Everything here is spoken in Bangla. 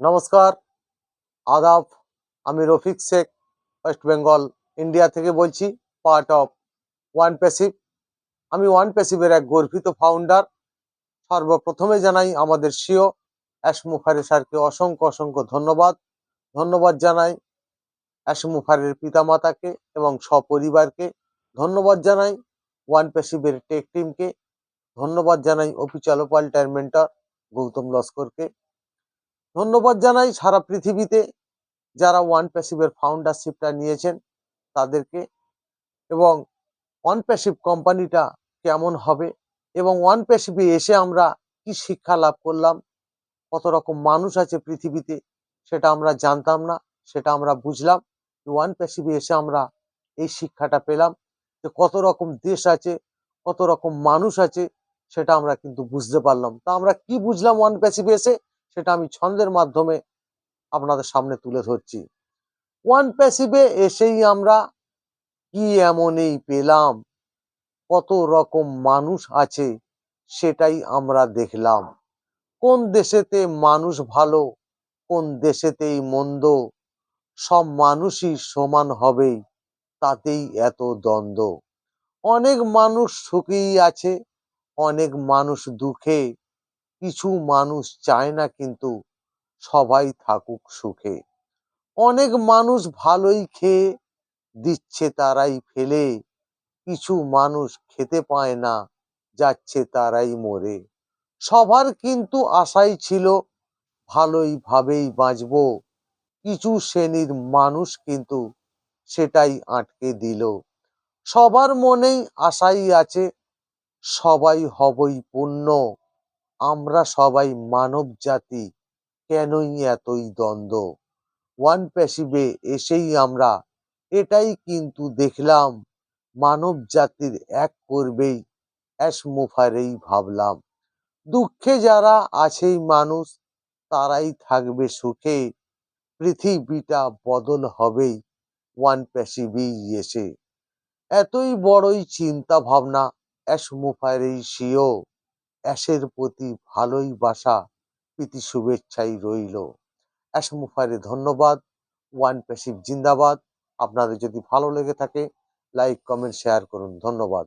নমস্কার, আদাব। আমি রফিক শেখ, ওয়েস্ট বেঙ্গল, ইন্ডিয়া থেকে বলছি, পার্ট অফ ওয়ান প্যাসিভ। আমি ওয়ান প্যাসিভের এক গর্বিত ফাউন্ডার। সর্বপ্রথমে জানাই আমাদের সিও মুখারি স্যারকে অসংখ্য অসংখ্য ধন্যবাদ। ধন্যবাদ জানাই মুখারির পিতামাতাকে এবং সপরিবারকে। ধন্যবাদ জানাই ওয়ান প্যাসিভের টেক টিমকে। ধন্যবাদ জানাই অফিসিয়াল পাল্টার মেন্টর গৌতম লস্করকে। ধন্যবাদ জানাই সারা পৃথিবীতে যারা ওয়ান প্যাসিভের ফাউন্ডারশিপটা নিয়েছেন তাদেরকে, এবং ওয়ান প্যাসিভ কোম্পানিটা কেমন হবে এবং ওয়ান প্যাসিভে এসে আমরা কি শিক্ষা লাভ করলাম, কত রকম মানুষ আছে পৃথিবীতে সেটা আমরা জানতাম না, সেটা আমরা বুঝলাম। ওয়ান প্যাসিভে এসে আমরা এই শিক্ষাটা পেলাম যে কত রকম দেশ আছে, কত রকম মানুষ আছে, সেটা আমরা কিন্তু বুঝতে পারলাম। তা আমরা কি বুঝলাম ওয়ান প্যাসিভে এসে, সেটা আমি ছন্দের মাধ্যমে আপনাদের সামনে তুলে ধরছি। ওয়ান প্যাসিভে এসেই আমরা কি এমনই পেলাম, কত রকম মানুষ আছে সেটাই আমরা দেখলাম। কোন দেশেতে মানুষ ভালো, কোন দেশেতেই মন্দ, সব মানুষই সমান হবে, তাতেই এত দ্বন্দ্ব। অনেক মানুষ সুখেই আছে, অনেক মানুষ দুঃখে, কিছু মানুষ চায় না কিন্তু সবাই থাকুক সুখে। অনেক মানুষ ভালোই খেয়ে দিচ্ছে তারাই ফেলে, কিছু মানুষ খেতে পায় না, যাচ্ছে তারাই মরে। সবার কিন্তু আশাই ছিল ভালোই ভাবেই বাঁচবো, কিছু শ্রেণীর মানুষ কিন্তু সেটাই আটকে দিল। সবার মনেই আশাই আছে সবাই হবই পূর্ণ, আমরা সবাই মানব জাতি, কেনই এতই দ্বন্দ্ব। ওয়ান প্যাসিভে এসেই আমরা এটাই কিন্তু দেখলাম, মানব জাতির এক করবেই মুখারেই ভাবলাম। দুঃখে যারা আছেই মানুষ, তারাই থাকবে সুখে, পৃথিবীটা বদল হবেই ওয়ান প্যাসিভেই এসে। এতই বড়ই চিন্তা ভাবনা মুখারেই সিও, অ্যাশের প্রতি ভালোই বাসা, প্রীতি শুভেচ্ছাই রইল। মুখারে ধন্যবাদ। ওয়ান প্যাসিভ জিন্দাবাদ। আপনাদের যদি ভালো লেগে থাকে লাইক কমেন্ট শেয়ার করুন। ধন্যবাদ।